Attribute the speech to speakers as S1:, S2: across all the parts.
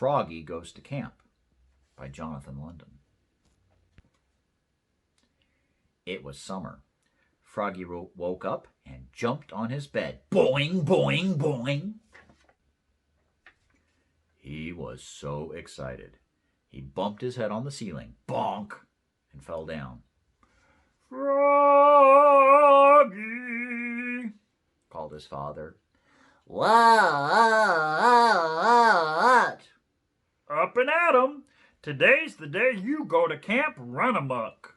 S1: Froggy Goes to Camp by Jonathan London. It was summer. Froggy woke up and jumped on his bed. Boing, boing, boing. He was so excited. He bumped his head on the ceiling. Bonk! And fell down. Froggy! Called his father.
S2: What?
S1: Up and at 'em. Today's the day you go to Camp Runamuck.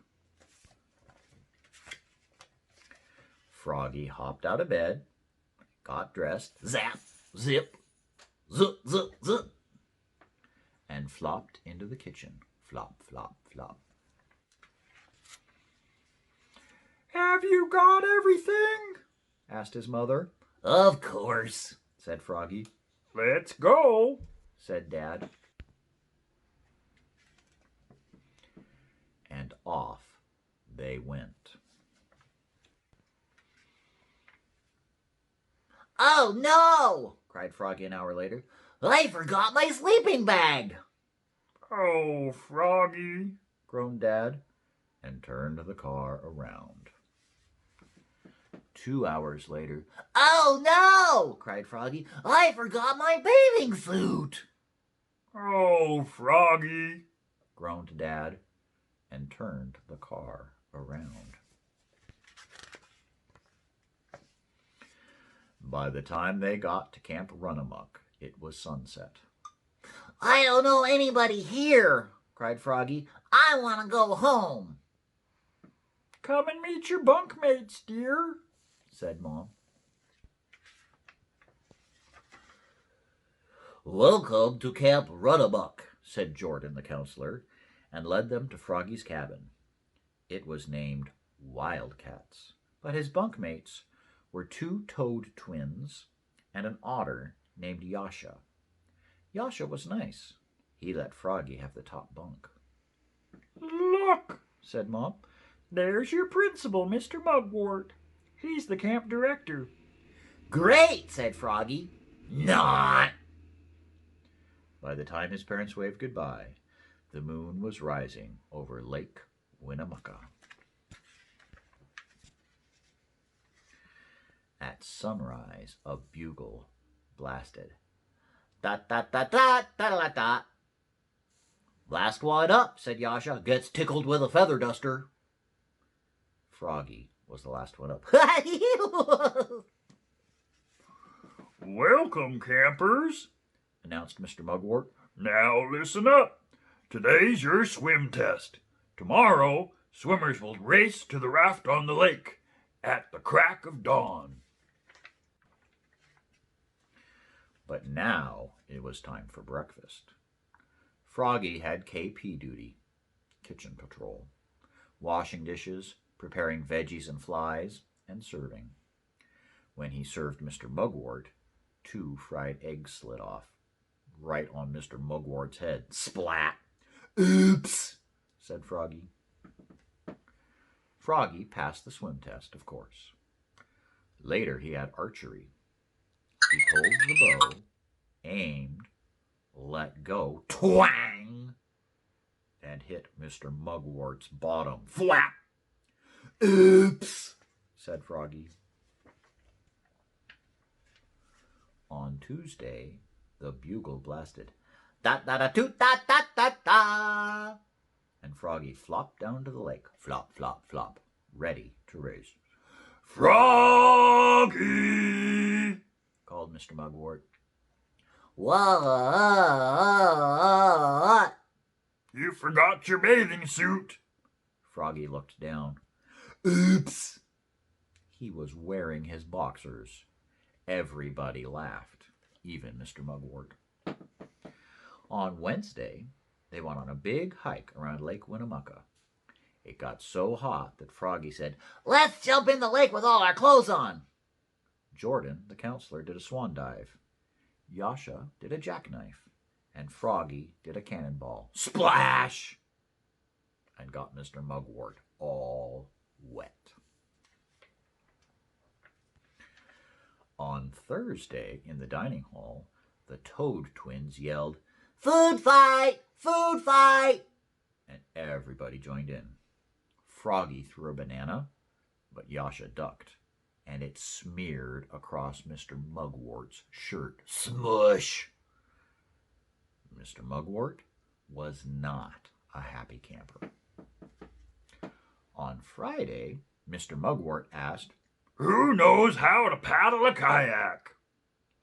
S1: Froggy hopped out of bed, got dressed, zap, zip, zup, zup, zup, and flopped into the kitchen. Flop, flop, flop. Have you got everything? Asked his mother.
S2: Of course,
S1: said Froggy. Let's go, said Dad. And off they went.
S2: Oh no! Cried Froggy an hour later. I forgot my sleeping bag.
S1: Oh, Froggy, groaned Dad, and turned the car around. 2 hours later.
S2: Oh no! Cried Froggy. I forgot my bathing suit.
S1: Oh, Froggy, groaned Dad, and turned the car around. By the time they got to Camp Runamuck, it was sunset.
S2: I don't know anybody here, cried Froggy. I want to go home.
S1: Come and meet your bunkmates, dear, said Mom.
S2: Welcome to Camp Runamuck, said Jordan the counselor, and led them to Froggy's cabin.
S1: It was named Wildcats, but his bunkmates were 2 toad twins and an otter named Yasha. Yasha was nice. He let Froggy have the top bunk. Look, said Mom. There's your principal, Mr. Mugwort. He's the camp director.
S2: Great, said Froggy. Not.
S1: By the time his parents waved goodbye, the moon was rising over Lake Winnemucca. At sunrise, a bugle blasted.
S2: Dot, dot, dot, dot, dot, dot, dot.
S1: Last one up, said Yasha. Gets tickled with a feather duster. Froggy was the last one up. Welcome, campers, announced Mr. Mugwort. Now listen up. Today's your swim test. Tomorrow, swimmers will race to the raft on the lake at the crack of dawn. But now it was time for breakfast. Froggy had KP duty, kitchen patrol, washing dishes, preparing veggies and flies, and serving. When he served Mr. Mugwort, 2 fried eggs slid off, right on Mr. Mugwort's head. Splat! Oops, said Froggy. Froggy passed the swim test, of course. Later he had archery. He pulled the bow, aimed, let go, twang, and hit Mr. Mugwort's bottom. Flap! Oops, said Froggy. On Tuesday, the bugle blasted. Da-da-da-toot-da-da-da-da! And Froggy flopped down to the lake. Flop, flop, flop, ready to race. Froggy! Called Mr. Mugwort.
S2: What?
S1: You forgot your bathing suit. Froggy looked down. Oops! He was wearing his boxers. Everybody laughed, even Mr. Mugwort. On Wednesday, they went on a big hike around Lake Winnemucca. It got so hot that Froggy said,
S2: Let's jump in the lake with all our clothes on.
S1: Jordan, the counselor, did a swan dive. Yasha did a jackknife. And Froggy did a cannonball. Splash! And got Mr. Mugwort all wet. On Thursday, in the dining hall, the Toad twins yelled,
S2: Food fight! Food fight!
S1: And everybody joined in. Froggy threw a banana, but Yasha ducked, and it smeared across Mr. Mugwort's shirt. Smush! Mr. Mugwort was not a happy camper. On Friday, Mr. Mugwort asked, "Who knows how to paddle a kayak?"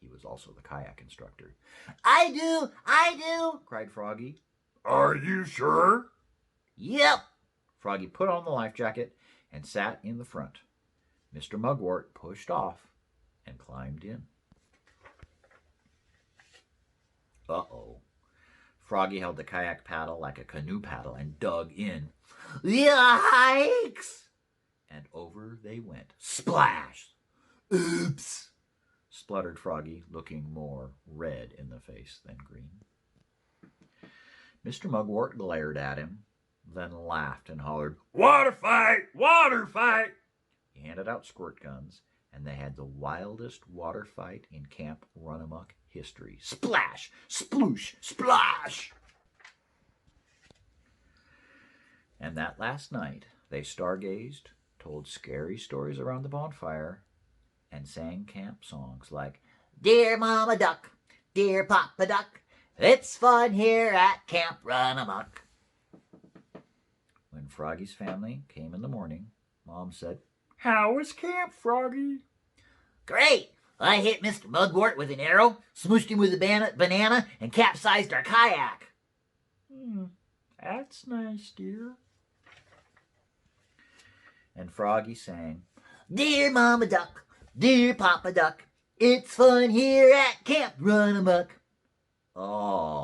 S1: He was also the kayak instructor.
S2: I do,
S1: cried Froggy. "Are you sure?"
S2: Yep.
S1: Froggy put on the life jacket and sat in the front. Mr. Mugwort pushed off and climbed in. Uh-oh. Froggy held the kayak paddle like a canoe paddle and dug in.
S2: Yikes!
S1: And over they went. Splash! Oops! Spluttered Froggy, looking more red in the face than green. Mr. Mugwort glared at him, then laughed and hollered, "Water fight! Water fight!" He handed out squirt guns, and they had the wildest water fight in Camp Runamuck history. Splash! Sploosh! Splash! And that last night, they stargazed, told scary stories around the bonfire, and sang camp songs like,
S2: Dear Mama Duck, dear Papa Duck, it's fun here at Camp Runamuck.
S1: When Froggy's family came in the morning, Mom said, "How was camp, Froggy?"
S2: Great! I hit Mr. Mugwort with an arrow, smooshed him with a banana, and capsized our kayak.
S1: That's nice, dear. And Froggy sang,
S2: Dear Mama Duck, dear Papa Duck, it's fun here at Camp Runamuck.
S1: "Aw,